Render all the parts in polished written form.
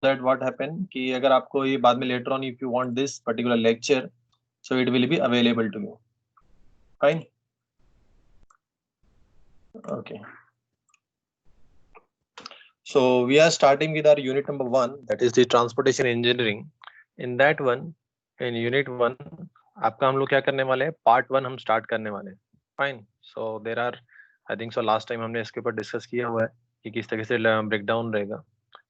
that what happen कि अगर आपको ये बाद में later on if you want this particular lecture, so it will be available to you. Fine. Okay. So we are starting with our unit number 1, that is the transportation engineering. In that one, in unit 1, आपका हम लोग क्या करने वाले हैं, part 1 हम start करने वाले हैं. Fine. So there are, I think so last time हमने इसके ऊपर डिस्कस किया हुआ है कि किस तरीके से ब्रेक डाउन रहेगा.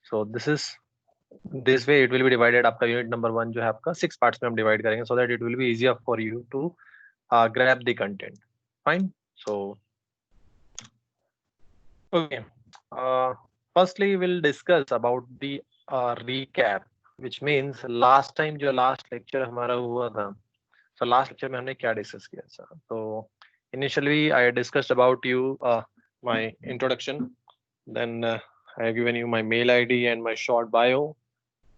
So this way it will B divided. आपका यूनिट नंबर 1 जो है आपका 6 पार्ट्स में हम डिवाइड करेंगे, so that it will be easier for you to grab the content. Fine. So okay, firstly we'll discuss about the recap, which means last time जो last lecture हमारा हुआ था, so last lecture में हमने क्या discuss किया था. So initially I discussed about you my introduction, then I have given you my mail ID and my short bio.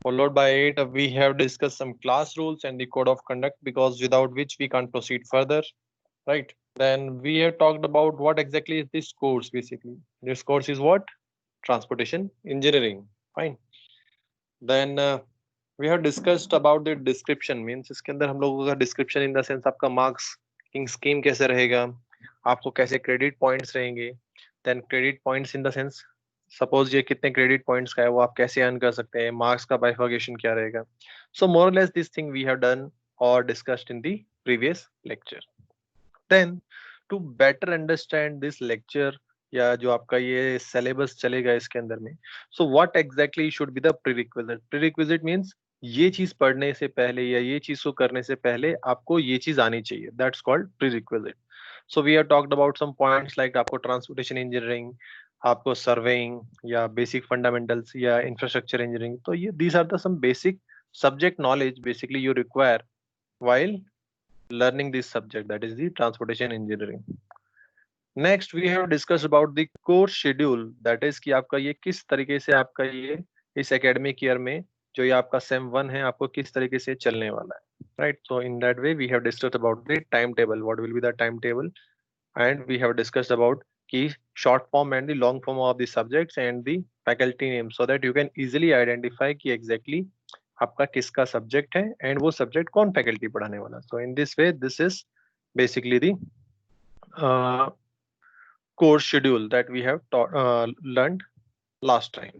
Followed by it, we have discussed some class rules and the code of conduct, because without which we can't proceed further, right? Then we have talked about what exactly is this course. Basically, this course is what? Transportation engineering. Fine. Then we have discussed about the description, means इसके अंदर हम लोगों का description in the sense आपका marking scheme कैसे रहेगा, आपको कैसे credit points रहेंगे. Then credit points in the sense, suppose ये कितने क्रेडिट पॉइंट्स का है वो आप कैसे अर्न कर सकते हैं, मार्क्स का बाइफर्केशन क्या रहेगा. सो मोर और less this thing we have done or discussed in the previous lecture. Then to better understand this lecture या जो आपका ये सिलेबस चलेगा इसके अंदर में, so what exactly should be the prerequisite. Prerequisite means ये चीज पढ़ने से पहले या ये चीज को करने से पहले आपको ये चीज आनी चाहिए, that's called prerequisite. So we have talked about some points like आपको ट्रांसपोर्टेशन इंजीनियरिंग, आपको सर्वेइंग या बेसिक फंडामेंटल्स या इंफ्रास्ट्रक्चर इंजीनियरिंग. तो ये these are the some basic subject knowledge basically you require while learning this subject, that is the transportation engineering. Next we have discussed about the course schedule, that is कि आपका ये किस तरीके से आपका ये इस academic year में जो ये आपका sem 1 है आपको किस तरीके से चलने वाला है, right? So in that way we have discussed about the timetable, what will be the timetable, and we have discussed about key short form and the long form of the subjects and the faculty name, so that you can easily identify कि exactly आपका किसका subject है and वो subject कौन faculty पढ़ाने वाला. So in this way this is basically the course schedule that we have learned last time.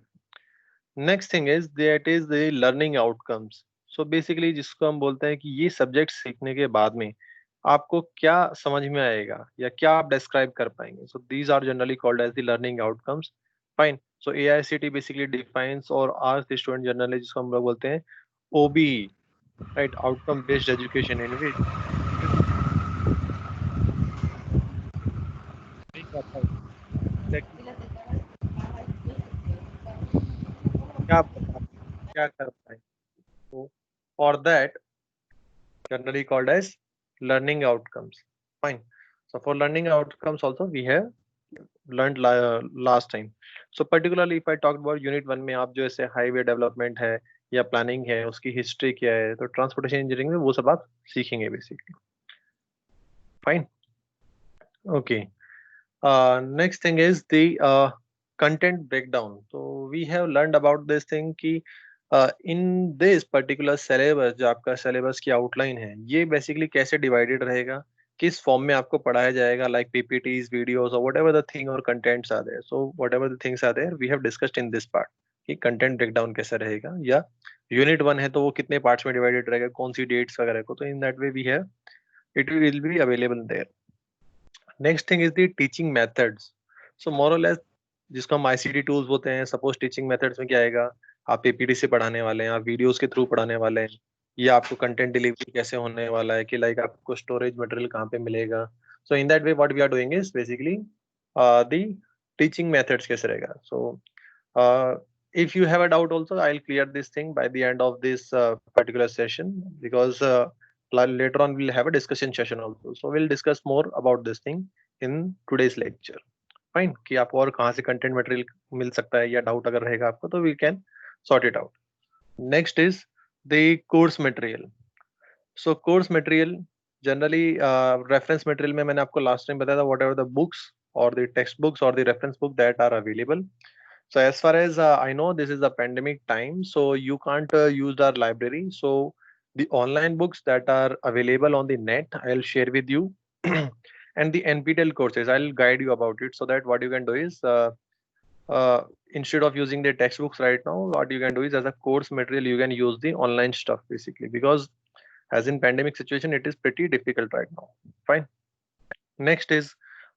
Next thing is that is the learning outcomes. So basically जिसको हम बोलते हैं कि ये सब्जेक्ट सीखने के बाद में आपको क्या समझ में आएगा या क्या आप डिस्क्राइब कर पाएंगे. So these are generally called as the learning outcomes. Fine. So AICT basically defines or asks the student generally जिसको हम लोग बोलते हैं OBE, right? Outcome based education, in which क्या पता क्या कर पाए. So for that generally called as learning outcomes. Fine. So for learning outcomes also we have learned last time. So particularly if I talk about unit 1 में आप जो ऐसे highway development है या प्लानिंग है उसकी हिस्ट्री क्या है, तो ट्रांसपोर्टेशन इंजीनियरिंग में वो सब आप सीखेंगे basically. Fine. Okay. Next thing is the content breakdown. तो we have learned about this thing कि इन दिस पर्टिकुलर सिलेबस, जो आपका सिलेबस की आउटलाइन है ये बेसिकली कैसे डिवाइडेड रहेगा, किस फॉर्म में आपको पढ़ाया जाएगा, लाइक पीपीटीज, वीडियोस और व्हाटएवर द थिंग और contents are there. So whatever the things are there we have discussed in this part कि कंटेंट ब्रेकडाउन कैसा रहेगा, या यूनिट 1 है तो वो कितने पार्ट्स में डिवाइडेड रहेगा, कौन सी डेट्स वगैरह को. तो in that way we have it will be available there. Next thing is the teaching methods. So more और लेस जिसको हम आईसीटी टूल्स बोलते हैं, सपोज टीचिंग मेथड्स में क्या आएगा, आप पीपीटी से पढ़ाने वाले हैं, आप वीडियोस के थ्रू पढ़ाने वाले हैं, या आपको कंटेंट डिलीवरी कैसे होने वाला है कि लाइक आपको स्टोरेज मटेरियल कहाँ पे मिलेगा. So in that way what we are doing is basically the teaching methods कैसे रहेगा. So if you have a doubt also I'll clear this thing by the end of this particular session, because later on we'll have a discussion session also, so we'll discuss more about this thing in today's lecture. Fine. कि आपको और कहाँ से content material मिल सकता है या doubt अगर रहेगा आपको तो we can sort it out. Next is the course material. So course material generally reference material में मैंने आपको लास्ट टाइम बताया था व्हाटएवर द बुक्स और द टेक्स्ट बुक्स और the reference book that are available. So as far as I know, this is a pandemic time, so you can't use our library. So the online books that are available on the net, I'll share with you, and the NPTEL courses, I'll guide you about it. So that what you can do is, uh, instead of using the textbooks right now, what you can do is as a course material, you can use the online stuff basically, because as in pandemic situation, it is pretty difficult right now. Fine. Next is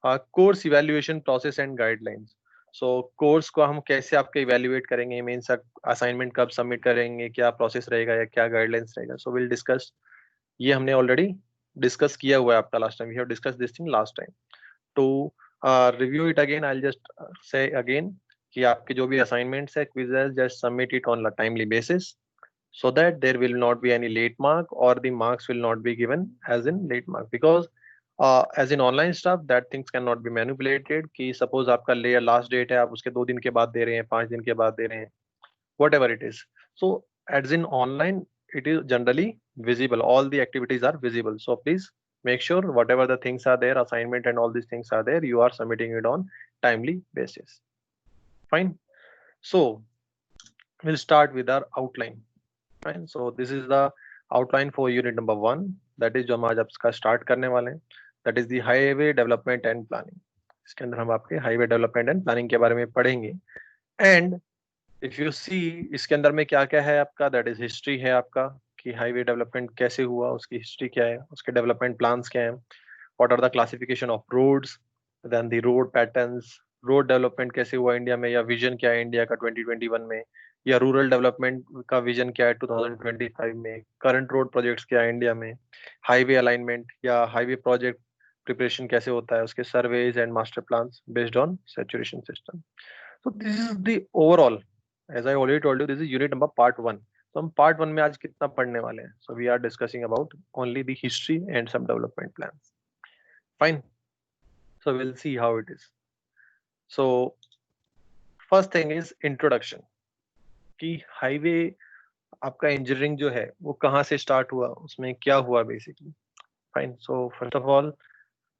course evaluation process and guidelines. So course को हम कैसे आपके evaluate करेंगे, means assignment कब submit करेंगे, क्या process रहेगा या क्या गाइडलाइंस रहेगा. So will discuss. ये हमने ऑलरेडी डिस्कस किया हुआ है आपका last time. We have discuss this thing last time. To review it again, I just say again कि आपके जो भी असाइनमेंट्स है, quizzes, just submit it on timely basis, so that there will not be any late mark or the marks will not be given as in late mark, because as in online stuff that things cannot be manipulated. कि suppose आपका last date है, आप उसके 2 दिन के बाद दे रहे हैं, 5 दिन के बाद दे रहे हैं, whatever it is. So as in online, it is generally visible, all the activities are visible. So please make sure whatever the things are there, assignment and all these things are there, you are submitting it on timely basis. Fine. So we'll start with our outline. Fine. So this is the outline for unit number 1. That is जो हम आज आपका start करने वाले हैं. That is the highway development and planning. इसके अंदर हम आपके हाईवे डेवलपमेंट एंड प्लानिंग के बारे में पढ़ेंगे. एंड इफ यू सी, इसके अंदर में क्या क्या है आपका, दैट इज हिस्ट्री है आपका, कि हाईवे डेवलपमेंट कैसे हुआ, उसकी हिस्ट्री क्या है, उसके डेवलपमेंट प्लान्स क्या है, what are the classification of roads, then the road patterns, road development कैसे हुआ इंडिया में, या विजन क्या है इंडिया का 2021 में, या रूरल डेवलपमेंट का विजन क्या है 2025 में, करंट रोड प्रोजेक्ट्स क्या है इंडिया में, हाईवे अलाइनमेंट या हाईवे प्रोजेक्ट प्रिपरेशन कैसे होता है, उसके surveys and master plans based on saturation system. So this is the overall, as I already told you, this is unit number part 1. तो हम पार्ट 1 में आज कितना पढ़ने वाले हैं. So we are discussing about only the history and some development plans. Fine. So will see how it is. So first thing is introduction, कि highway आपका इंजीनियरिंग जो है वो कहाँ से स्टार्ट हुआ, उसमें क्या हुआ basically. Fine. So first of all,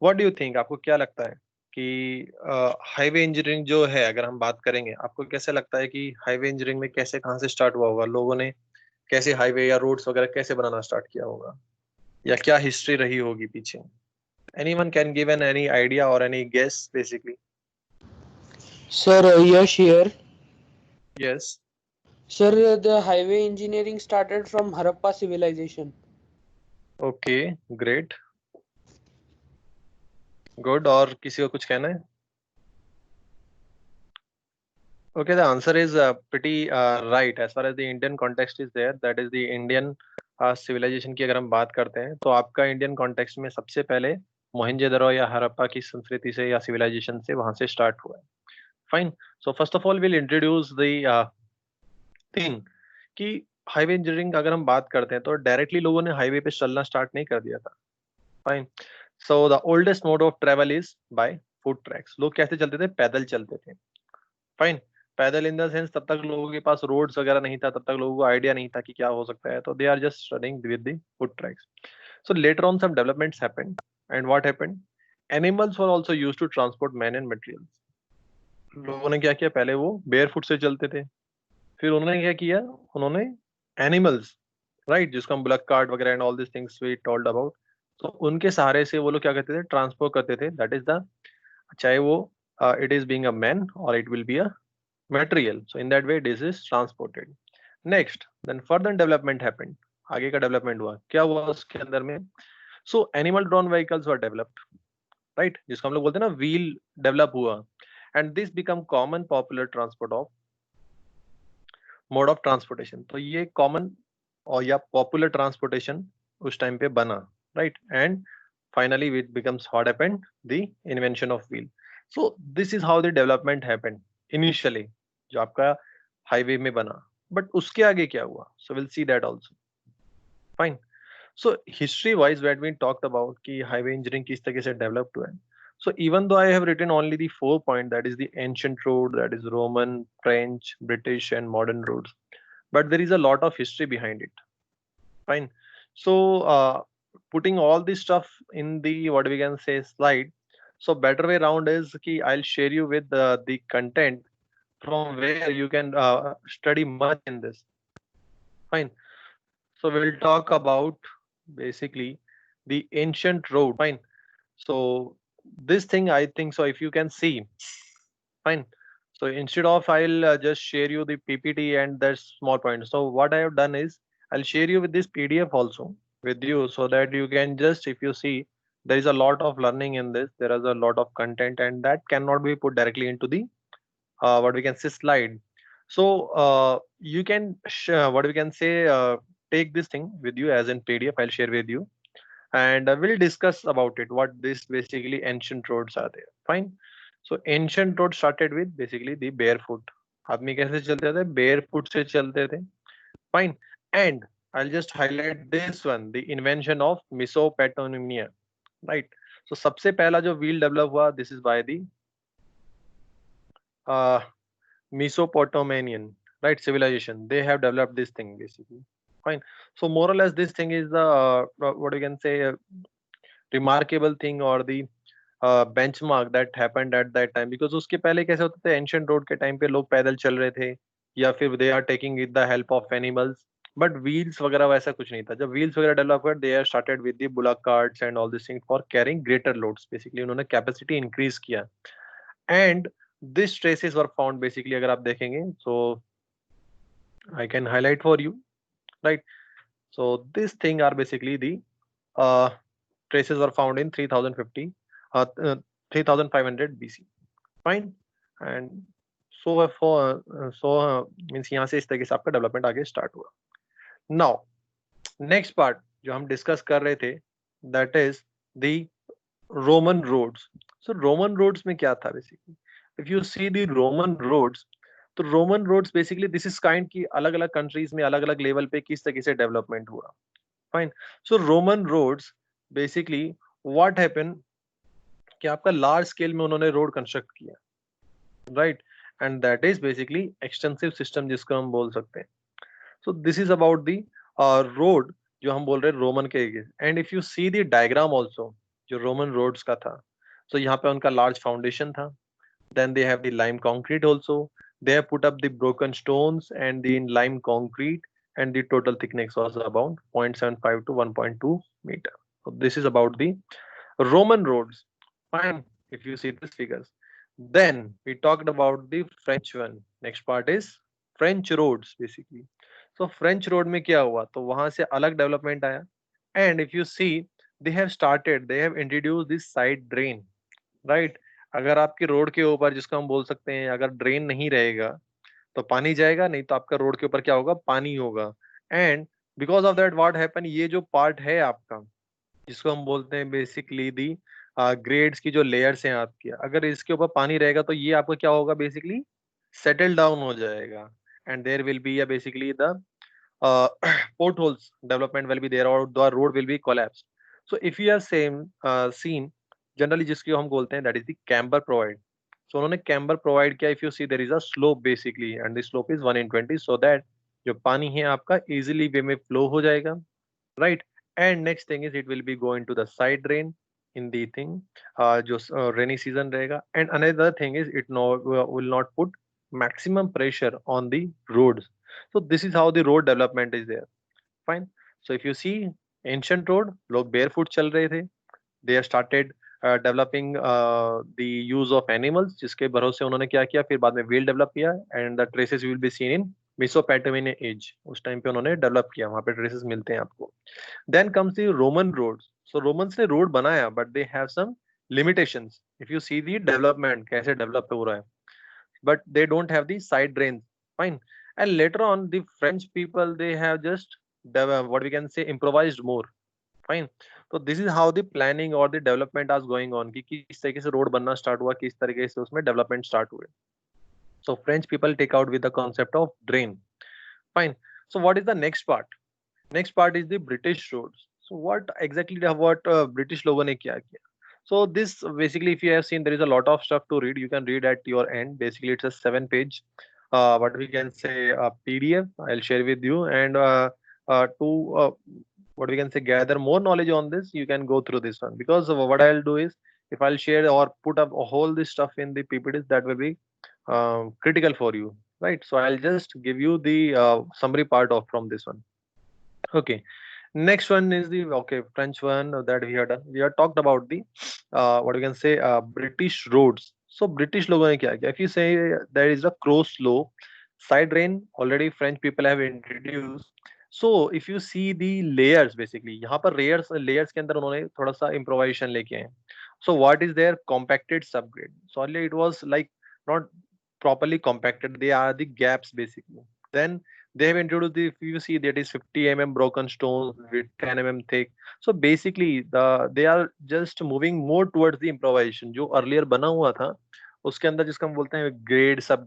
what do you think, आपको क्या लगता है कि हाईवे इंजीनियरिंग जो है, अगर हम बात करेंगे, आपको कैसे लगता है कि हाईवे इंजीनियरिंग में कैसे, कहाँ से स्टार्ट हुआ होगा, लोगों ने कैसे हाईवे या रोड्स वगैरह कैसे बनाना स्टार्ट किया होगा, या क्या हिस्ट्री रही होगी पीछे. Anyone can give an any idea or any guess basically. Sir, Yash here. Yes. Sir, the highway engineering started from Harappa civilization. Okay, great, good. और किसी को कुछ कहना है? Okay, the answer is pretty right. As far as the Indian context is there, that is the Indian civilization की अगर हम बात करते हैं, तो आपका इंडियन कॉन्टेक्स्ट में सबसे पहले मोहनजोदड़ो या हड़प्पा की संस्कृति से या सिविलाइजेशन से वहां से स्टार्ट हुआ है. Fine. So first of all will introduce the thing कि हाईवे इंजीनियरिंग अगर हम बात करते हैं, तो डायरेक्टली लोगों ने हाईवे पे चलना स्टार्ट नहीं कर दिया था. Fine. So the oldest mode of travel is by foot tracks. लोग कैसे चलते थे? पैदल चलते थे. फाइन. पैदल इन द सेंस, तब तक लोगों के पास रोड्स वगैरह नहीं था, तब तक लोगों को आइडिया नहीं था कि क्या हो सकता है, तो they are just running with the foot tracks. So later on some developments happened, and what happened, animals were also used to transport man and materials. लोगों ने क्या किया, पहले वो बेयर फुट से चलते थे, फिर उन्होंने क्या किया, उन्होंने एनिमल्स, राइट, जिसको हम बुलक कार्ट वगैरह and all this things we told about, तो उनके सहारे से वो लोग क्या करते थे, ट्रांसपोर्ट करते थे. दैट इज द, चाहे वो it is being a man or it will be a material. So in that way this is transported. Next, then further development happened. आगे का डेवलपमेंट हुआ, क्या हुआ उसके अंदर में. So animal drawn vehicles were developed, right, जिसको हम लोग बोलते हैं ना व्हील डेवलप हुआ, and this become common popular transport of mode of transportation. तो ये कॉमन और या पॉपुलर ट्रांसपोर्टेशन उस टाइम पे बना, right, and finally it becomes what happened, the invention of wheel. So this is how the development happened initially, जो आपका highway में बना. बट उसके आगे क्या हुआ, so will see that also. Fine. So history wise when we talked about कि highway engineering किस तरीके से डेवलप्ड हुआ है, so even though I have written only the 4 point, that is the ancient road, that is Roman, French, British and modern roads, but there is a lot of history behind it. Fine. So putting all this stuff in the, what we can say, slide, so better way around is ki I'll share you with the content from where you can study much in this. Fine. So we'll talk about basically the ancient road. Fine. So this thing I think so if you can see, fine. So instead of I'll just share you the PPT and that small point. So what I have done is I'll share you with this PDF also with you so that you can just if you see there is a lot of learning in this. There is a lot of content and that cannot be put directly into the what we can say slide. So you can what we can say take this thing with you as in PDF. I'll share with you and we'll discuss about it. What this basically ancient roads are there. Fine. So ancient road started with basically the barefoot. आदमी कैसे चलते थे? Barefoot से चलते थे. Fine. And I'll just highlight this one, the invention of Mesopotamia. Right. So सबसे पहला जो wheel develop हुआ, this is by the uh, Mesopotamian, right, civilization. They have developed this thing basically. Fine. So more or less, this thing is the what we can say remarkable thing or the benchmark that happened at that time. Because उसके पहले कैसे होते थे? Ancient road के time पे लोग पैदल चल रहे थे या फिर they are taking with the help of animals. But wheels वगैरह वैसा कुछ नहीं था. जब wheels वगैरह develop हुए, they have started with the bullock carts and all these things for carrying greater loads. Basically उन्होंने capacity increase किया. And these traces were found basically अगर आप देखेंगे so I can highlight for you, right? So this thing are basically the uh, traces were found in 3050 3500 BC. Fine. And so for means यहाँ से इस तरीके से आपका डेवलपमेंट आगे स्टार्ट हुआ. Now next part जो हम डिस्कस कर रहे थे that is the Roman roads. So Roman roads में क्या था basically? If you see the Roman roads, तो Roman roads basically this is kind की अलग अलग countries में अलग अलग लेवल पे किस तरीके से डेवलपमेंट हुआ. Fine. So Roman roads basically what happened कि आपका लार्ज स्केल में उन्होंने रोड कंस्ट्रक्ट किया, right, and that is basically extensive system जिसको हम बोल सकते हैं. So this is about the road जो हम बोल रहे हैं रोमन के. And if you see the diagram also जो रोमन रोड्स का था, so यहाँ पे उनका लार्ज फाउंडेशन था, then they have the lime concrete also, they have put up the broken stones and the lime concrete, and the total thickness was about 0.75 to 1.2 meter. So this is about the Roman roads. Fine, if you see these figures. Then we talked about the French one. Next part is French roads basically. So French road में क्या हुआ? तो वहां से अलग development आया. And if you see, they have introduced this side drain, right? अगर आपके रोड के ऊपर जिसको हम बोल सकते हैं अगर ड्रेन नहीं रहेगा तो पानी जाएगा, नहीं तो आपका रोड के ऊपर क्या होगा? पानी होगा. And because of that what happen, ये जो पार्ट है आपका जिसको हम बोलते हैं बेसिकली दी ग्रेड्स की जो लेयर्स हैं आपकी, अगर इसके ऊपर पानी रहेगा तो ये आपका क्या होगा? बेसिकली सेटल डाउन हो जाएगा. And there will be basically the pot holes development will be there और the road will be collapse. So if you have same seen generally जिसको हम बोलते हैं that is the camber provide. So उन्होंने camber provide किया. If you see there is a slope basically and the slope is 1/20 so that जो पानी है आपका इजीली वे में फ्लो हो जाएगा, right. And next thing is it will be going to the side drain in the thing जो rainy season रहेगा. And another thing is it will not put maximum pressure on the roads. So this is how the road development is there. Fine. So if you see ancient road, लोग barefoot चल रहे थे. They have started developing the use of animals जिसके भरोसे उन्होंने क्या किया, फिर बाद में wheel develop किया and the traces will be seen in Mesopotamian age. उस टाइम पे उन्होंने डेवलप किया, वहां पे ट्रेसेस मिलते हैं आपको. Then comes the Roman roads. So Romans ने रोड बनाया but they have some limitations. If you see the development कैसे डेवलप हो रहा है, but they don't have the side drains. Fine. And later on the French people they have just what we can say improvised more. Fine. So this is how the planning or the development was going on कि किस तरीके से road बनना start हुआ, किस तरीके से उसमें डेवलपमेंट स्टार्ट हुए. So French people take out with the concept of drain. Fine. So what is the next part? Next part is the British roads. So what exactly what British लोगों ने क्या किया? So this basically, if you have seen, there is a lot of stuff to read. You can read at your end. Basically, it's a 7-page, what we can say, PDF. I'll share with you, and to what we can say, gather more knowledge on this, you can go through this one. Because what I'll do is, if I'll share or put up a whole this stuff in the PPTs, that will be critical for you, right? So I'll just give you the summary part of from this one. Okay. Next one is the French one that we had done. We had talked about the what we can say British roads. So British लोगों ने क्या किया? If you say there is a crow slow side rain, already French people have introduced. So if you see the layers basically, यहाँ पर layers के अंदर उन्होंने थोड़ा सा improvisation लेके आए. So what is their compacted subgrade? So earlier it was like not properly compacted. They are the gaps basically. Then they have introduced the, if you see that is 50 mm broken stones with 10 mm thick. So basically they are just moving more towards the improvisation जो earlier बना हुआ था उसके अंदर जिसका हम बोलते हैं grade sub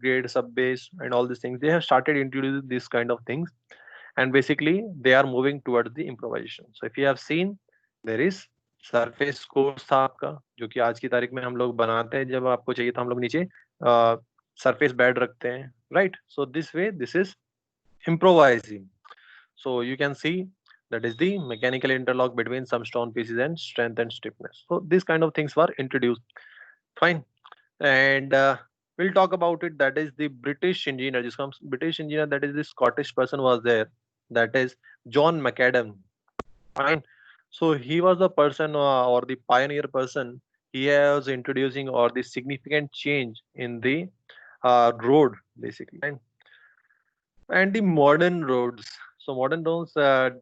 base and all these things. They have started introducing this kind of things and basically they are moving towards the improvisation. So if you have seen there is surface course था आपका जो कि आज की तारीख में हम लोग बनाते हैं जब आपको चाहिए तो हम लोग नीचे सरफेस बेड रखते हैं, right? So this way this is improvising. So you can see that is the mechanical interlock between some stone pieces and strength and stiffness. So these kind of things were introduced. Fine. And we'll talk about it. That is the British engineer. Just comes British engineer. That is the Scottish person was there. That is John Macadam. Fine. So he was the person or the pioneer person. He was introducing or the significant change in the road basically. Fine. And the modern roads. So modern roads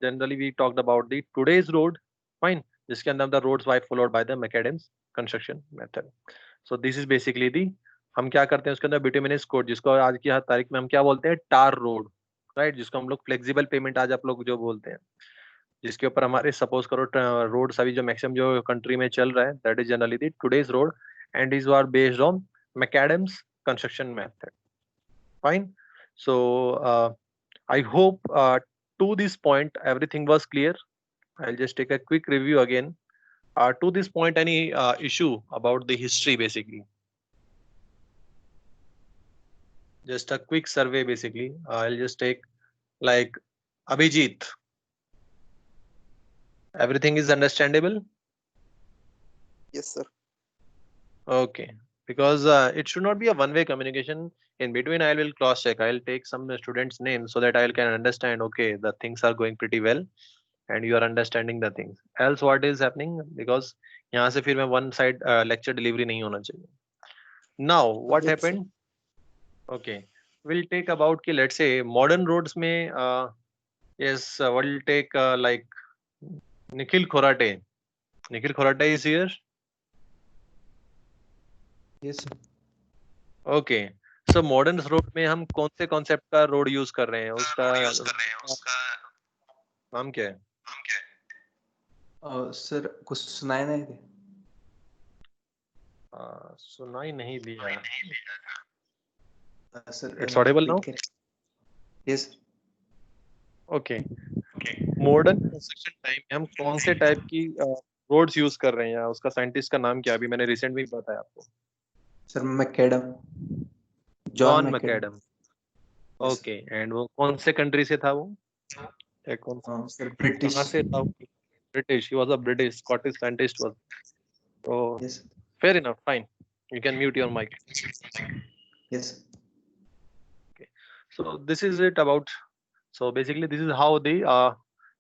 generally we talked about the today's road. Fine. जिसके अंदर the roads were followed by the macadam's construction method. So this is basically the हम क्या करते हैं उसके अंदर bituminous code जिसको आज की तारीख में हम क्या बोलते हैं टार रोड, राइट? जिसको हम लोग फ्लेक्सिबल पेमेंट आज आप लोग जो बोलते हैं जिसके ऊपर हमारे सपोज करो रोड अभी जो मैक्सिमम जो कंट्री में चल रहा है that is generally the today's road and is are based on Macadam's construction method. Fine. So I hope to this point everything was clear. I'll just take a quick review again. To this point, any issue about the history basically? Just a quick survey basically. I'll just take like Abhijit. Everything is understandable? Yes, sir. Okay. Because it should not be a one-way communication. In between, I will cross check. I'll take some students' names so that I can understand. Okay, the things are going pretty well. And you are understanding the things. Else what is happening? Because यहाँ से फिर मैं one side lecture delivery नहीं होना चाहिए. Now what Yes, happened? Okay, we'll take about कि let's say modern roads में yes we'll take like Nikhil Khorate. Nikhil Khorate is here. Yes, sir. Okay. So modern road में हम कौन से concept का road use कर रहे हैं? उसका नाम क्या है? सर कुछ सुनाई नहीं दे. सुनाई नहीं दिया. Sir It's audible now? Yes. Okay. Modern construction time में हम कौन से टाइप की रोड्स यूज कर रहे हैं? उसका साइंटिस्ट का नाम क्या है? अभी मैंने रिसेंट में बताया आपको. Sir McAdam. John McAdam. Okay. And वो कौन से कंट्री से था वो? कौन सा? Sir British. कहां से था? British. He was a British Scottish scientist was. तो Yes. Fair enough. Fine. You can mute your mic. Yes. Okay. So this is it about. So basically this is how the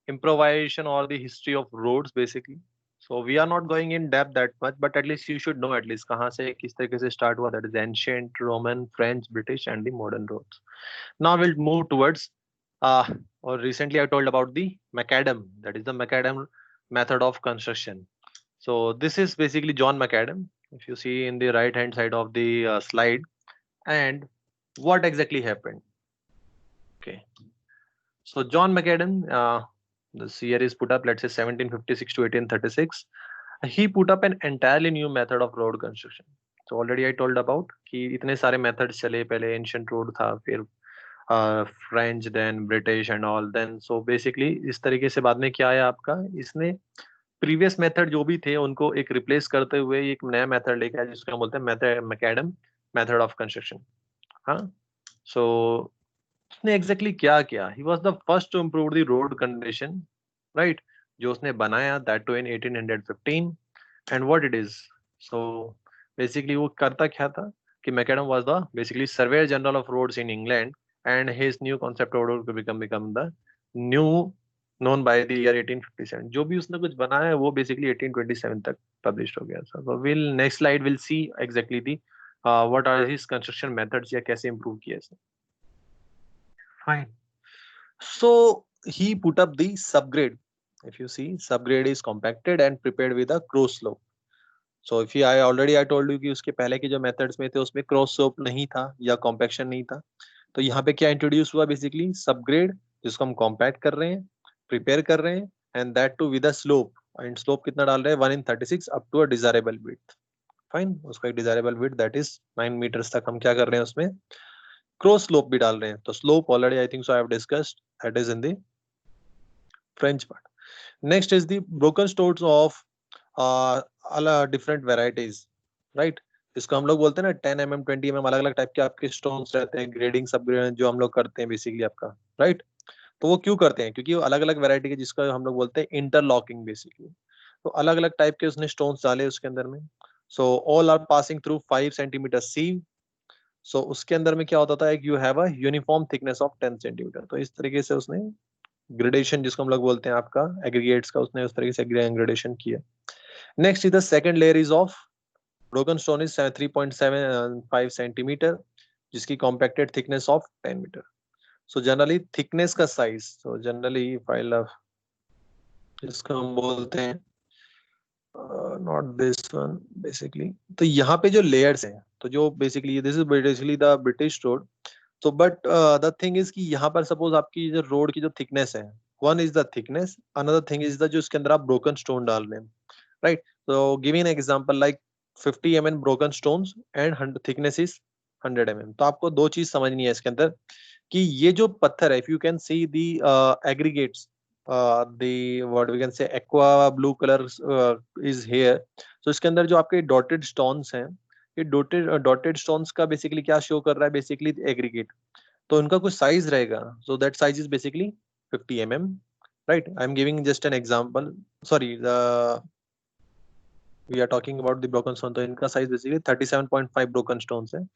improvisation or the history of roads basically. So we are not going in depth that much, but at least you should know at least कहाँ से किस तरीके से start हुआ. That is ancient, Roman, French, British, and the modern roads. Now we'll move towards or recently I told about the macadam. That is the macadam method of construction. So this is basically John Macadam. If you see in the right hand side of the slide, and what exactly happened? Okay. So John Macadam, this year is put up, let's say 1756 to 1836. He put up an entirely new method of road construction. So already I told about कि इतने सारे methods चले. पहले ancient road था, फिर French, then British and all. Then so basically इस तरीके से बाद में क्या आया आपका? इसने previous method जो भी थे उनको एक replace करते हुए एक नया method लेके आया जिसको हम बोलते हैं Macadam method of construction. हाँ. So उसने एग्जैक्टली क्या किया? He was the first to improve the road condition, right? जो उसने बनाया that too in 1815. And what it is, so basically वो करता क्या था कि McAdam was the basically Surveyor General of Roads in England, and his new concept of road to become the new known by the year 1857. जो भी उसने कुछ बनाया है वो basically 1827 तक published हो गया था. So we'll next slide we'll see exactly the what are his construction methods या कैसे improve किया इसने. Fine. So he put up the subgrade. If you see, subgrade is compacted and prepared with a cross slope. So if I told you कि उसके पहले के जो methods में थे उसमें cross slope नहीं था या compaction नहीं था, तो यहाँ पे क्या introduce हुआ basically subgrade, जिसको हम compact कर रहे हैं, prepare कर रहे हैं, and that too with a slope. And slope कितना डाल रहे हैं 1/36 up to a desirable width. Fine, उसका एक desirable width that is 9 meters तक हम क्या कर रहे हैं उसमें cross slope भी डाल रहे हैं. तो slope already I think so I have discussed, that is in the French part. Next is the broken stones of different varieties, right? इसको हम लोग बोलते हैं ना 10 mm 20 mm अलग अलग टाइप के आपके स्टोन्स रहते हैं, ग्रेडिंग सब जो हम लोग करते हैं बेसिकली आपका, राइट? तो वो क्यों करते हैं? क्योंकि वो अलग अलग वैरायटी के जिसका हम लोग बोलते हैं इंटरलॉकिंग बेसिकली. तो अलग अलग टाइप के उसने स्टोन्स डाले उसके अंदर में. So all are passing through 5 centimetre sieve. So उसके अंदर में क्या होता था, एक you have a uniform thickness of 10 centimetre. तो इस तरीके से उसने ग्रेडेशन जिसको हम लोग बोलते हैं आपका एग्रीगेट्स का, उसने उस तरीके से ग्रेडेशन किया. Next is the second layer is of broken stone is 3.75 centimeter, जिसकी compacted thickness of 10 meter. So generally thickness का size, so generally if I love जिसको हम बोलते हैं not this one basically. तो यहाँ पे जो layers हैं, तो जो basically this is basically the British road. So but the thing is कि यहाँ पर suppose आपकी जो road की जो thickness है, one is the thickness, another thing is the जो इसके अंदर आप broken stone डाल रहे हैं, right? So giving an example like 50 mm broken stones and thickness is 100 mm. तो आपको दो चीज समझनी है इसके अंदर कि ये जो पत्थर है, if you can see the aggregates, the what we can say aqua blue color is here. So इसके अंदर जो आपके dotted stones हैं, ये dotted stones का basically क्या show कर रहा है, basically aggregate. तो उनका कुछ size रहेगा. So that size is basically 50 mm, right? I'm giving just an example. Sorry, we are talking about the broken stone. तो इनका size basically 37.5 broken stones है.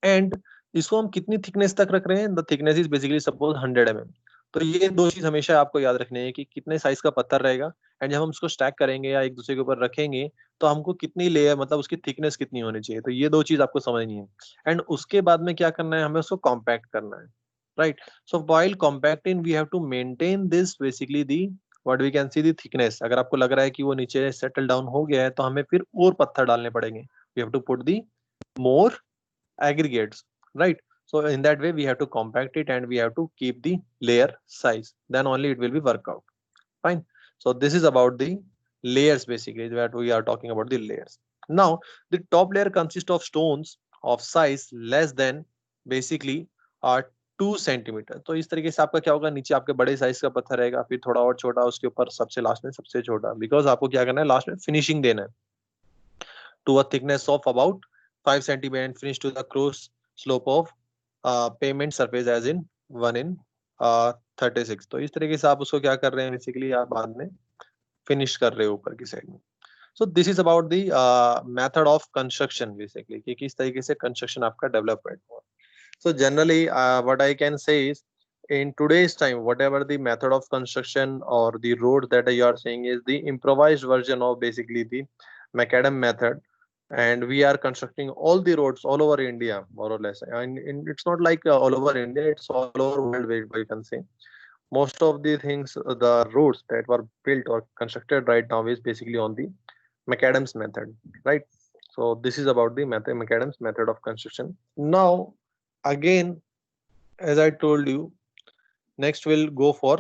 And इसको हम कितनी thickness तक रख रहे हैं? The thickness is basically suppose 100 mm. तो ये दो चीज हमेशा आपको याद रखनी है कि कितने साइज का पत्थर रहेगा, एंड जब हम उसको स्टैक करेंगे या एक दूसरे के ऊपर रखेंगे तो हमको कितनी लेयर, मतलब उसकी थिकनेस कितनी होनी चाहिए. तो ये दो चीज आपको समझनी है. एंड उसके बाद में क्या करना है, हमें उसको कॉम्पैक्ट करना है, right? So while compacting we have to maintain this basically the what we can see the thickness. अगर आपको लग रहा है कि वो नीचे सेटल डाउन हो गया है तो हमें फिर और पत्थर डालने पड़ेंगे. We have to put the more aggregates, right? So in that way we have to compact it and we have to keep the layer size, then only it will be work out. Fine. So this is about the layers basically, that we are talking about the layers. Now the top layer consists of stones of size less than basically 2 centimetre. तो इस तरीके से आपका क्या होगा, नीचे आपके बड़े साइज का पत्थर रहेगा, फिर थोड़ा और छोटा, उसके ऊपर सबसे लास्ट में सबसे छोटा, बिकॉज आपको क्या करना है, लास्ट में फिनिशिंग देना है to a thickness of about 5 centimeter and finish to the cross slope of pavement surface as in 1/36. तो इस तरीके से आप उसको क्या कर रहे हैं, बेसिकली आप बाद में फिनिश कर रहे हो ऊपर की साइड में. सो this is about the method of construction basically, कि किस तरीके से कंस्ट्रक्शन आपका डेवलपमेंट हुआ. So generally what I can say is in today's time, whatever the method of construction or the road that you are saying is the improvised version of basically the macadam method, and we are constructing all the roads all over India more or less. And it's not like all over India, it's all over world, you can say. Most of the things, the roads that were built or constructed right now is basically on the macadam's method, right? So this is about the macadam's method of construction. Now again, as I told you, next we'll go for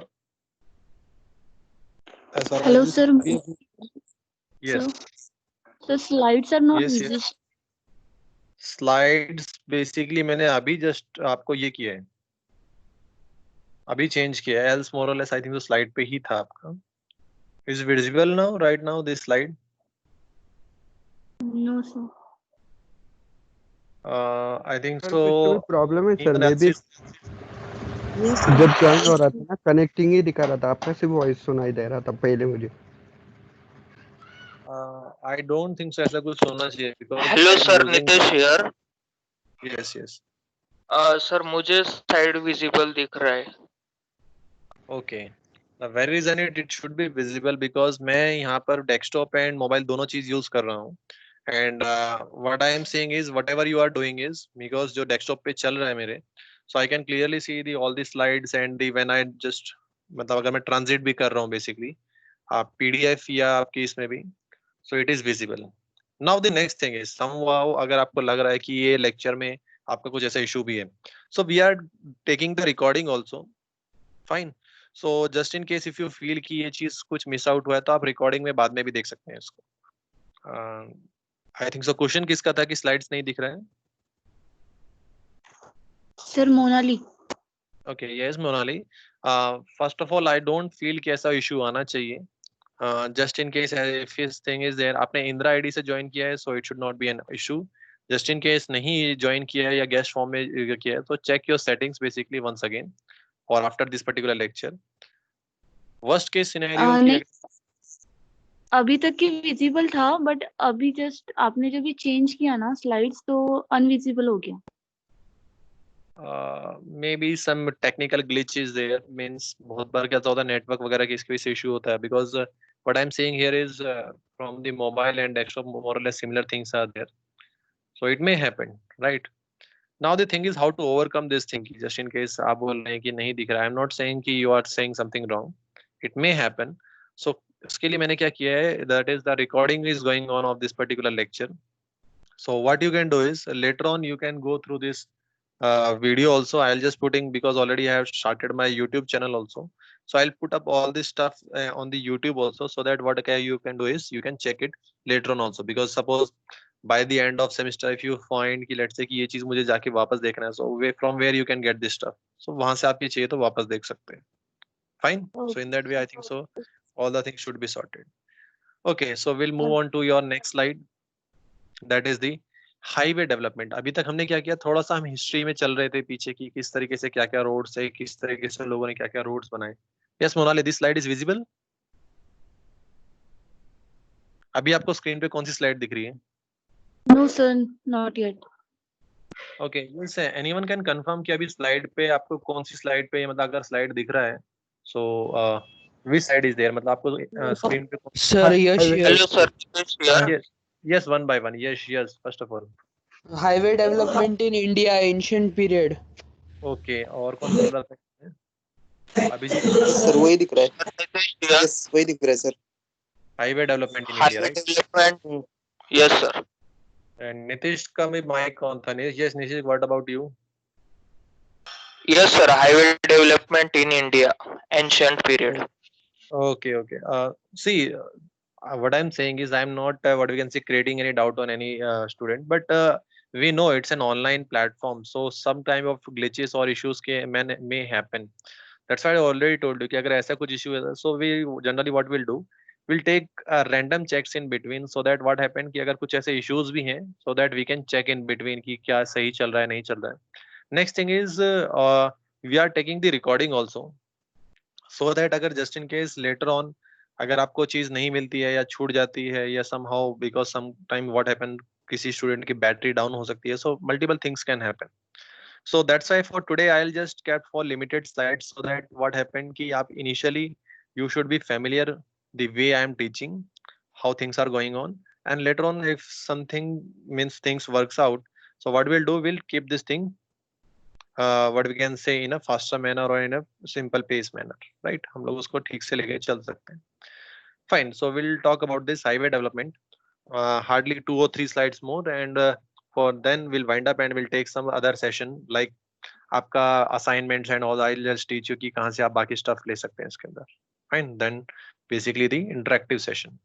Hello, sir. Yes. So slides are not Yes, easy. yes. Slides basically मैंने अभी just आपको ये किया है, अभी change किया है. else more or less I think तो slide पे ही था आपका. Is visible now, right now this slide? No, sir. I think sir so. कुछ तो प्रॉब्लम है sir, even may be assist- जब ज्वाइन हो रहा था ना कनेक्टिंग ही दिखा रहा था, आपका सिर्फ वॉइस सुनाई दे रहा था पहले मुझे. I don't think so ऐसा कुछ होना चाहिए because Hello sir, using Nitesh here. Yes, yes. Sir मुझे साइड विजिबल दिख रहा है. Okay. The very reason it should be visible because मैं यहाँ पर desktop and mobile दोनों चीज use कर रहा हूँ. And what I am saying is whatever you are doing is because जो desktop पे चल रहा है मेरे, so I can clearly see the all the slides and the when I just मतलब अगर मैं transit भी कर रहा हूँ basically आप PDF या आपकी इसमें भी, so it is visible. Now the next thing is somehow अगर आपको लग रहा है कि ये lecture में आपका कुछ ऐसा issue भी है, so we are taking the recording also. Fine. So just in case if you feel कि ये चीज कुछ मिस आउट हुआ है तो आप रिकॉर्डिंग में बाद में भी देख सकते हैं इसको. आई थिंक सो क्वेश्चन किसका था कि स्लाइड्स नहीं दिख रहा है? Sir Monali. Okay yes Monali. First of all I don't feel कि ऐसा इशू आना चाहिए. Just in case if this thing is there, आपने इंदिरा आईडी से ज्वाइन किया है so it should not be an issue. Just in case नहीं ज्वाइन किया है या गेस्ट फॉर्म में किया है तो check your settings basically once again or after this particular lecture. Worst case scenario नहीं, अभी तक की विजिबल था बट अभी जस्ट आपने जब भी चेंज किया ना स्लाइड्स तो अनविजिबल हो गया. maybe some technical glitch is there. Means बहुत बार क्या होता है नेटवर्क वगैरह की इसकी वजह से इशू होता है because what I'm saying here is from the mobile and desktop more or less similar things are there, so it may happen, right? Now the thing is how to overcome this thing. Just in case आप बोल रहे हैं कि नहीं दिख रहा है, I'm not saying कि you are saying something wrong, it may happen. So इसके लिए मैंने क्या किया है, that is the recording is going on of this particular lecture. So what you can do is later on you can go through this video also. I'll just putting because already I have started my YouTube channel also, so I'll put up all this stuff on the YouTube also, so that what you can do is you can check it later on also. Because suppose by the end of semester if you find कि let's say कि ये चीज मुझे जाके वापस देखना है, so from where you can get this stuff, so वहां से आप ये चाहिए तो वापस देख सकते हैं. Fine. So in that way I think so all the things should be sorted. Okay, so we'll move on to your next slide, that is the highway development. अभी तक हमने क्या किया, थोड़ा सा हम हिस्ट्री में चल रहे थे पीछे की किस तरीके से क्या क्या रोड्स है, किस तरीके से लोगों ने क्या क्या रोड्स बनाए. Yes Monali, this slide is visible. अभी आपको स्क्रीन पे कौन सी स्लाइड दिख रही है? No sir, not yet. Okay, yes anyone can confirm कि अभी स्लाइड पे आपको कौन सी स्लाइड पे, मतलब अगर स्लाइड दिख रहा है सो विच साइड इज देयर, मतलब आपको स्क्रीन पे sir Yash hello sir. Yes one by one. Yes yes first of all highway development in India ancient period. Okay, और कौन बोल रहा था? अभिजीत सर वही दिख रहा है. यस वही दिख रहा है sir. Highway development in India, right? Development. Yes sir. And Nitish का भी माइक ऑन था. Yes Nitish, what about you? Yes sir, highway development in India, ancient period. Okay, okay. See, what I'm saying is I'm not what we can say creating any doubt on any student, but we know it's an online platform, so some time of glitches or issues may happen. That's why I already told you कि अगर ऐसा कुछ issue है, so we generally what we'll do, we'll take random checks in between, so that what happen कि अगर कुछ ऐसे issues भी हैं, so that we can check in between कि क्या सही चल रहा है नहीं चल रहा है. Next thing is we are taking the recording also, so that अगर just in case later on अगर आपको चीज नहीं मिलती है या छूट जाती है या somehow because sometime what happen किसी स्टूडेंट की बैटरी डाउन हो सकती है, so multiple things can happen. So that's why for today I'll just kept for limited slides, so that what happened कि आप initially you should be familiar the way I am teaching, how things are going on, and later on if something means things works out, so what we'll do, we'll keep this thing what we can say in a faster manner or in a simple pace manner, right? हम लोग उसको ठीक से लेके चल सकते हैं. Fine. So we'll talk about this highway development. Hardly 2 or 3 slides more, and for then we'll wind up and we'll take some other session like आपका assignments and all. I'll just teach you कि कहाँ से आप बाकी stuff ले सकते हैं इसके अंदर. Fine. Then basically the interactive session.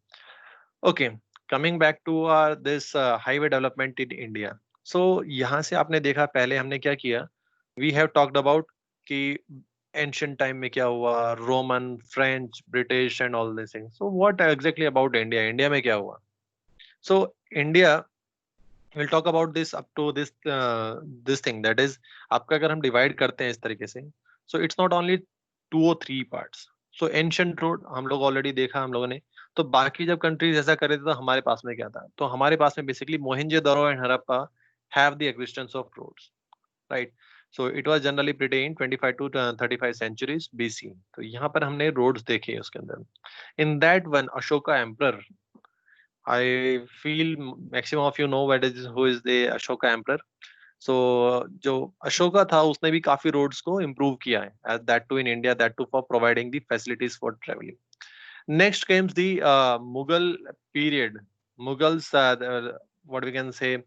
Okay. Coming back to this highway development in India. So यहाँ से आपने देखा पहले हमने क्या किया, we have talked about कि ancient time में क्या हुआ, Roman, French, British and all these things. So what exactly about India? India में क्या हुआ? So India, we'll talk about this up to this thing, that is आपका अगर हम divide करते हैं इस तरीके से, so it's not only 2 or 3 parts. So ancient road हम लोग already देखा हम लोगों ने. तो बाकी जब कंट्रीज ऐसा कर रहे थे तो हमारे पास में क्या था, तो हमारे पास में basically Mohenjodaro and Harappa have the existence of roads, right? So it was generally pretty in 25 to 35 centuries BC. तो यहाँ पर हमने roads देखे उसके अंदर. In that one, Ashoka emperor, I feel maximum of you know who is the Ashoka emperor. So जो अशोका था उसने भी काफी roads को improve किया है, that too in India, that too for providing the facilities for traveling. Next comes the Mughal period. Mughals, what we can say,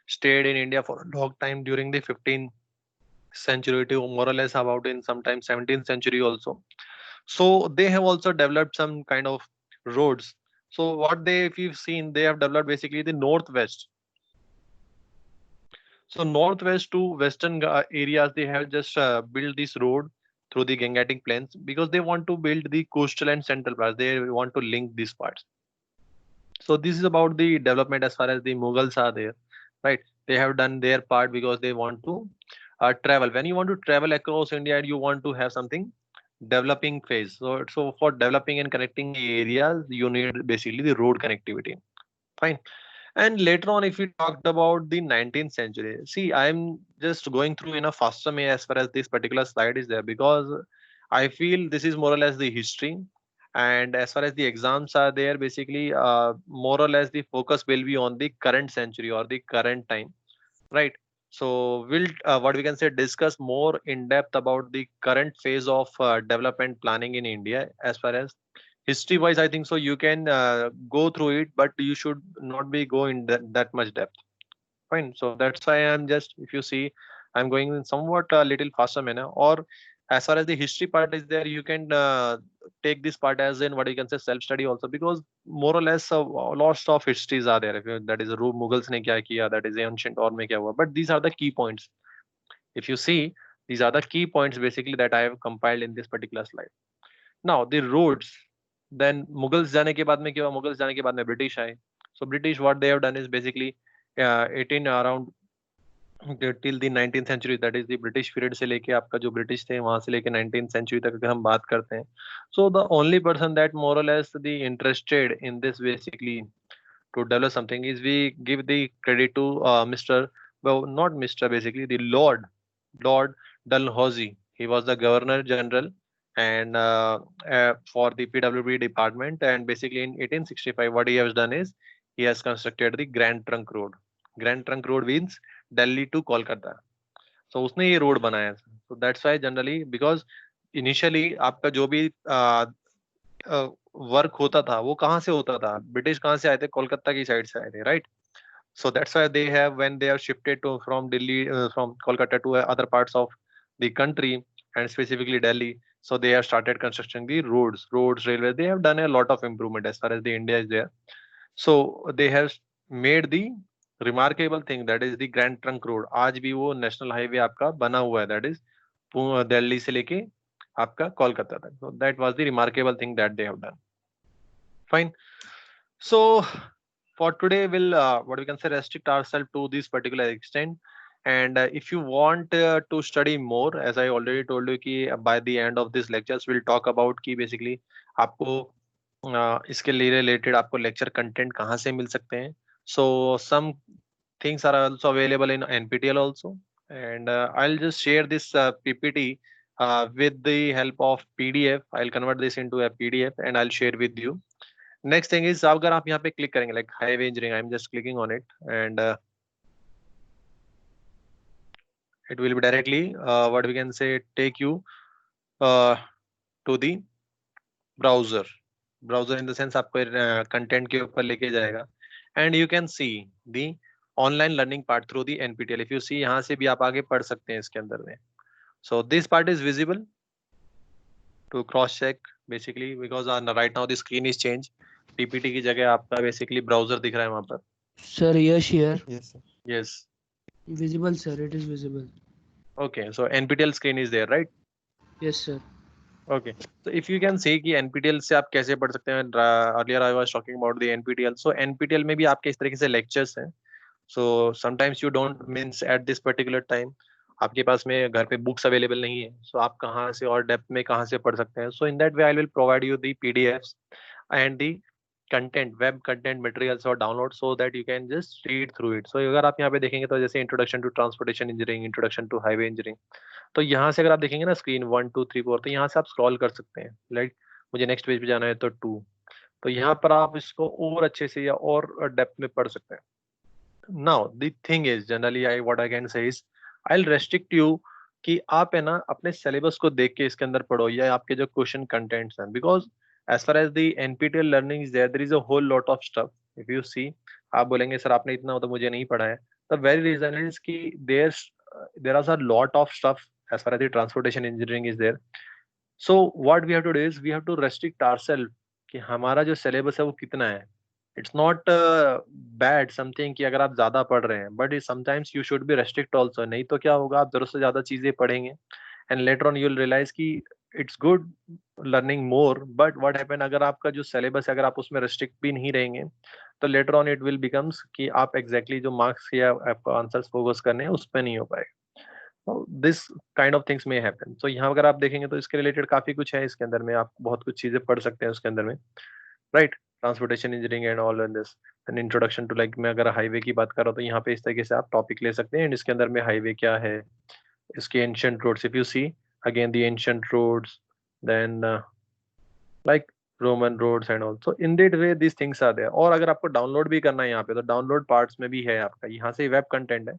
stayed in India for a long time during the 15th century to more or less about in sometimes 17th century also. So they have also developed some kind of roads. So what they, if you've seen, they have developed basically the northwest. So northwest to western areas, they have just built this road through the Gangetic Plains because they want to build the coastal and central parts. They want to link these parts. So this is about the development as far as the Mughals are there, right? They have done their part because they want to travel. When you want to travel across India, you want to have something developing phase. So for developing and connecting the areas, you need basically the road connectivity. Fine. And later on, if we talked about the 19th century, see, I'm just going through in a faster way as far as this particular slide is there because I feel this is more or less the history. And as far as the exams are there, basically, more or less the focus will be on the current century or the current time, right? So we'll, what we can say, discuss more in depth about the current phase of development planning in India as far as history wise. I think so you can go through it, but you should not be going that much depth. Fine. So that's why I'm just, if you see, I'm going in somewhat a little faster manner. Or as far as the history part is there, you can take this part as in what you can say self study also, because more or less lots of histories are there. If you, that is Mughals ne kya kiya, that is ancient or mein kya hua. But these are the key points. If you see, these are the key points basically that I have compiled in this particular slide. Now the roads. Then Mughals जाने के बाद में क्या हुआ? Mughals जाने के बाद में British आए. So British, what they have done is basically 18 around till the 19th century, that is the British period से लेके आपका जो British थे वहां से लेके 19th century तक अगर हम बात करते हैं, so the only person that more or less the interested in this basically to develop something is we give the credit to Mr. well not Mr. basically the Lord Dalhousie. He was the Governor General and for the PWB department, and basically in 1865 what he has done is he has constructed the Grand Trunk Road. Grand Trunk Road means Delhi to Kolkata. So उसने ये road बनाया. So that's why generally because initially आपका जो भी work होता था वो कहाँ से होता था? ब्रिटिश कहाँ से आए थे? कोलकाता की साइड से आए थे, right? So that's why they have, when they are shifted to from Delhi, from Kolkata to other parts of the country and specifically Delhi, so they have started constructing the roads, railways. They have done a lot of improvement as far as the India is there. So they have made the remarkable thing, that is the Grand Trunk Road. आज भी वो national highway आपका बना हुआ है, that is Delhi से लेके आपका कोलकाता तक. So that was the remarkable thing that they have done. Fine. So for today, we'll what we can say restrict ourselves to this particular extent. And if you want to study more, as I already told you, कि by the end of this lectures, we'll talk about कि basically आपको इसके लिए related आपको lecture content कहाँ से मिल सकते हैं. So some things are also available in NPTEL also, and I'll just share this PPT with the help of PDF. I'll convert this into a PDF and I'll share with you. Next thing is अगर आप यहाँ पे click करेंगे like highway engineering, I'm just clicking on it and it will be directly what we can say take you to the browser in the sense आपको content के ऊपर लेके जाएगा and you can see the online learning part through the NPTEL. If you see यहाँ से भी आप आगे पढ़ सकते हैं इसके अंदर में. So this part is visible to cross check basically because right now the screen is changed. PPT की जगह आपका basically browser दिख रहा है वहाँ पर. Sir, yes, here. Yes, sir. Yes. Visible, sir. It is visible. Okay, so NPTEL screen is there, right? Yes, sir. Okay, so if you can see कि NPTEL से आप कैसे पढ़ सकते हैं. Earlier I was talking about the NPTEL. So NPTEL में भी आपके इस तरीके से lectures हैं. So sometimes you don't means at this particular time आपके पास में घर पे books available नहीं है. So आप कहाँ से और depth में कहाँ से पढ़ सकते हैं. So in that way I will provide you the PDFs and the content, web content materials और download so that you can just read through it. So अगर आप यहाँ पे देखेंगे तो जैसे introduction to transportation engineering, introduction to highway engineering, तो यहाँ से अगर आप देखेंगे ना स्क्रीन 1 2 3 4, तो यहाँ से आप स्क्रॉल कर सकते हैं. लाइक मुझे नेक्स्ट पेज पे जाना है तो 2, तो यहाँ पर आप इसको और अच्छे से या और डेप्थ में पढ़ सकते हैं. Now the thing is generally I what I can say is I will restrict you कि आप है ना अपने सिलेबस को देख के इसके अंदर पढ़ो या आपके जो क्वेश्चन कंटेंट्स हैं, because as far as the NPTEL learning is there is a whole lot of stuff. If you see, आप बोलेंगे सर आपने इतना तो मुझे नहीं पढ़ा है. The very reason is कि there is a lot of stuff as far as the transportation engineering is there. So what we have to do is we have to restrict ourselves कि हमारा जो syllabus है वो कितना है. It's not bad something कि अगर आप ज्यादा पढ़ रहे हैं, but sometimes you should be restrict also. नहीं तो क्या होगा, आप जरूरत से ज्यादा चीजें पढ़ेंगे and later on you'll realize कि it's good learning more, but what happen अगर आपका जो syllabus है अगर आप उसमें restrict भी नहीं रहेंगे तो later on it will becomes कि आप exactly जो marks या आपको answers focus करने हैं उस पर नहीं हो पाएगा. So this kind of things may happen. So यहाँ अगर आप देखेंगे तो इसके related काफी कुछ है, इसके अंदर में आप बहुत कुछ चीजें पढ़ सकते हैं उसके अंदर में, right? Transportation engineering and all in this, an introduction to like मैं अगर हाईवे की बात कर रहा हूँ तो यहाँ पे इस तरीके से आप टॉपिक ले सकते हैं. इसके अंदर में हाईवे क्या है, इसके ancient roads, if you see again the ancient roads, then like Roman roads and all. So in that way these things are there. और अगर आपको डाउनलोड भी करना है यहाँ पे तो डाउनलोड पार्ट्स में भी है आपका, यहाँ से वेब कंटेंट है,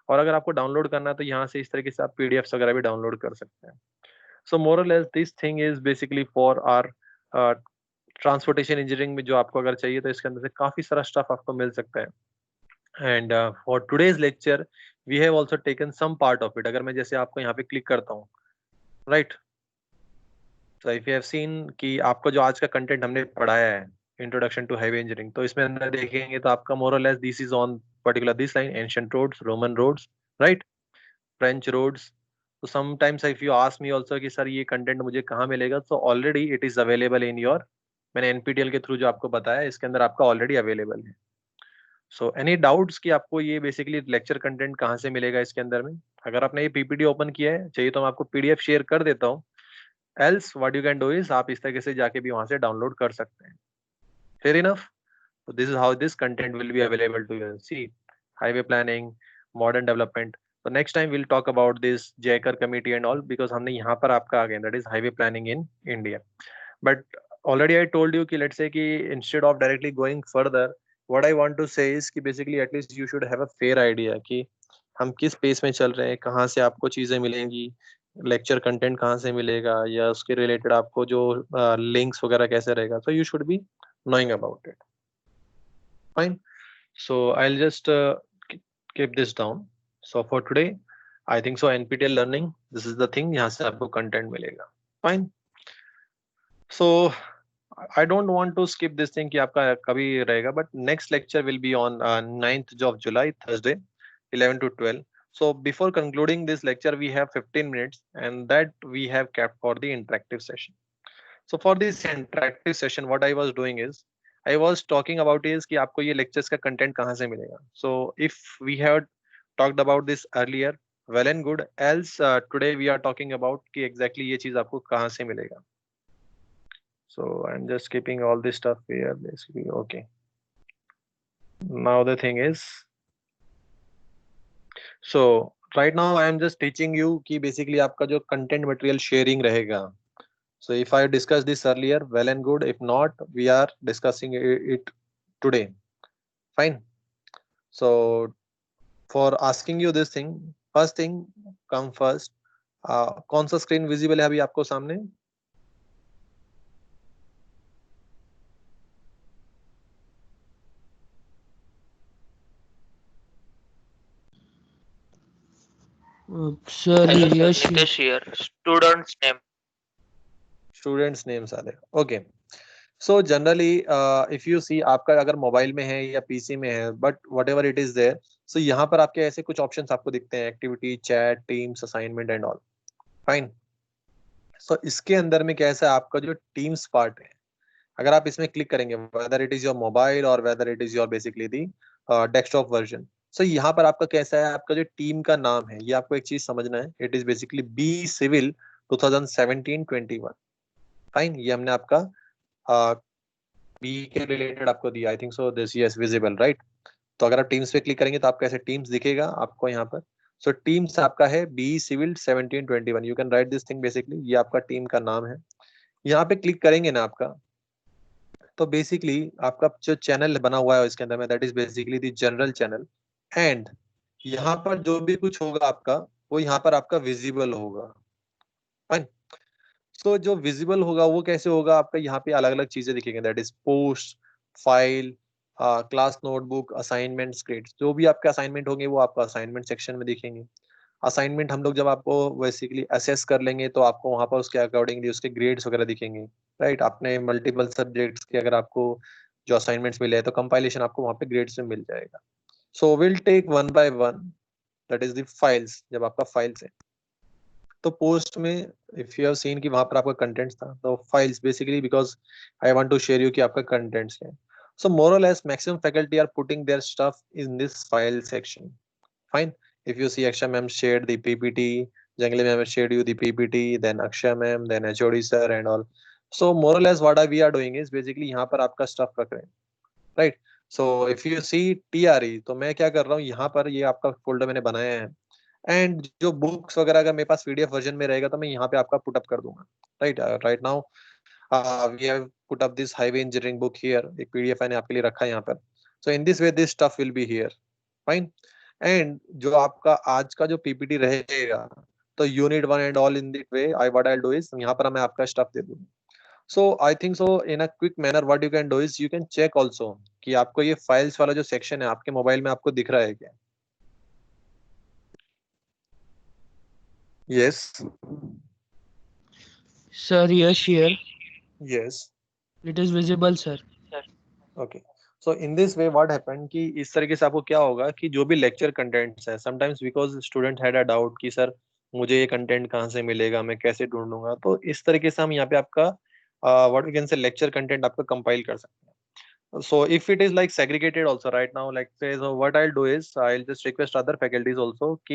और अगर आपको डाउनलोड करना है तो यहाँ से इस तरीके से आप पीडीएफ्स वगैरह भी डाउनलोड कर सकते हैं. सो मोर और less this thing is basically for our transportation engineering में जो आपको अगर चाहिए तो इसके अंदर से काफी सारा स्टफ आपको मिल सकता है. And for today's lecture we have also taken some part of it. अगर मैं जैसे आपको यहाँ पे क्लिक करता हूँ, राइट, तो इफ यू हैव सीन कि आपको जो आज का कंटेंट हमने पढ़ाया है इंट्रोडक्शन टू हाईवे इंजीनियरिंग, तो इसमें अंदर देखेंगे तो आपका मोर और less this is on particular this line, ancient roads, Roman roads, right, French roads. तो sometimes if you ask me also कि सर ये कंटेंट मुझे कहाँ मिलेगा, तो already it is available in your, मैंने एनपीटीएल के थ्रू जो आपको बताया इसके अंदर आपका ऑलरेडी अवेलेबल है. सो एनी डाउट्स कि आपको ये बेसिकली लेक्चर कंटेंट कहाँ से मिलेगा इसके अंदर में? अगर आपने ये पीपीटी ओपन किया है, चाहिए तो मैं आपको पीडीएफ शेयर कर देता हूँ. Else what you can do is आप इस तरीके से जाके भी वहां से डाउनलोड कर सकते हैं. Fair enough? So this is how this content will be available to you. See, highway planning, modern development. So next time we'll talk about this JACAR committee and all, because हमने यहाँ पर आपका आ गया, that is highway planning in India. But already I told you कि let's say कि instead of directly going further, what I want to say is कि basically at least you should have a fair idea कि हम किस pace में चल रहे हैं, कहाँ से आपको चीजें मिलेंगी, लेक्चर कंटेंट कहाँ से मिलेगा, या उसके रिलेटेड आपको जो लिंक्स वगैरह कैसे रहेगा. So you should be knowing about it. Fine. So I will just keep this down. So for today I think so NPTEL learning this is the thing, यहाँ से आपको कंटेंट मिलेगा. Fine. So I don't want to skip this thing कि आपका कभी रहेगा, but next lecture will be on 9th of July, Thursday, 11 to 12. So before concluding this lecture, we have 15 minutes and that we have kept for the interactive session. So for this interactive session, what I was doing is, I was talking about is कि आपको ये lectures का content कहाँ से मिलेगा. So if we had talked about this earlier, well and good. Else today we are talking about कि exactly ये चीज आपको कहाँ से मिलेगा. So I'm just keeping all this stuff here basically. Okay. Now the thing is, so right now I am just teaching you कि basically आपका जो content material sharing रहेगा. So if I discussed this earlier, well and good. If not, we are discussing it today. Fine. So for asking you this thing, first thing come first. कौन सा screen visible है अभी आपको सामने? Sir, yes, Nitesh here. Student's name. Students names आ रहे. Okay. So generally if you see आपका अगर mobile में है या पीसी में है, but whatever it is there, so यहाँ पर आपके ऐसे कुछ ऑप्शंस आपको दिखते हैं, activity, chat, teams, assignment and all. Fine. So इसके अंदर में कैसा है आपका जो टीम्स पार्ट है, अगर आप इसमें क्लिक करेंगे, whether it is your mobile or whether it is your basically the desktop version, so यहाँ पर आपका कैसा है, आपका जो टीम का नाम है, ये आपको एक चीज समझना है, it is basically B civil 2017-21. Fine. ये हमने आपका बी के रिलेटेड आपको दिया, I think so this, yes visible, right. तो अगर आप टीम्स पे क्लिक करेंगे तो आपको ऐसे टीम्स दिखेगा आपको यहाँ पर। सो टीम्स आपका है B civil 1721, you can write this thing basically, ये आपका टीम का नाम है। यहाँ पे क्लिक करेंगे ना आपका, तो बेसिकली आपका जो चैनल बना हुआ है इसके अंदर में, that is basically the general channel. And यहाँ पर जो भी कुछ होगा आपका, वो यहाँ पर आपका विजिबल होगा। फाइन। तो जो विजिबल होगा वो कैसे होगा, आपका यहाँ पे अलग अलग चीजें दिखेंगे, that is post, file, class notebook, assignment, grades. जो भी आपके असाइनमेंट होंगे वो आपको असाइनमेंट सेक्शन में दिखेंगे। असाइनमेंट हम लोग जब आपको बेसिकली असेस कर लेंगे तो आपको वहां पर उसके अकॉर्डिंगली उसके ग्रेड्स वगैरह दिखेंगे, राइट। आपने मल्टीपल सब्जेक्ट्स के अगर आपको जो असाइनमेंट्स मिले हैं तो कंपाइलेशन आपको वहां पे ग्रेड्स में मिल जाएगा। So will take one by one, that is the files. जब आपका फाइल्स है तो पोस्ट में इफ यू हैव सीन कि वहां पर आपका कंटेंट्स था, तो files basically because I want to share you कि आपका कंटेंट्स है। सो मोर और less maximum faculty are putting their stuff in this file section. Fine. If you see Akshay ma'am shared the PPT, Jangli ma'am has shared you the PPT, then Akshay ma'am, then HOD sir and all. So more or less what we are doing is basically यहाँ पर आपका stuff रख रहे हैं, right? So if you see TRE, तो मैं क्या कर रहा हूँ यहाँ पर, ये आपका फोल्डर मैंने बनाया है। एंड जो बुक्स वगैरह अगर मेरे पास PDF वर्जन में रहेगा तो मैं यहाँ पे आपका पुट अप कर दूंगा, right. Right now we have put up this highway engineering book here, एक PDF मैंने आपके लिए रखा है यहाँ पर। So in this way this stuff will be here. Fine. And जो आपका आज का जो पीपीटी रहेगा, तो unit 1 and all in that way I what I do is यहाँ पर मैं आपका स्टफ दे दूंगा। So I think so in a quick manner what you can do is you can check also कि आपको ये फाइल्स वाला जो सेक्शन है आपके मोबाइल में आपको दिख रहा है क्या। Yes Sir, yes, here. Yes It is visible, sir. Okay. So in this way what happened कि इस तरीके से आपको क्या होगा कि जो भी लेक्चर कंटेंट्स है, sometimes because student had a doubt कि सर मुझे ये कंटेंट कहाँ से मिलेगा, मैं कैसे ढूंढूंगा, तो इस तरीके से हम यहाँ पे आपका what we can say lecture content आपका कंपाइल कर सकते हैं। So if it is like segregated also right now, like say, so what I'll do is I'll just request other faculties also कि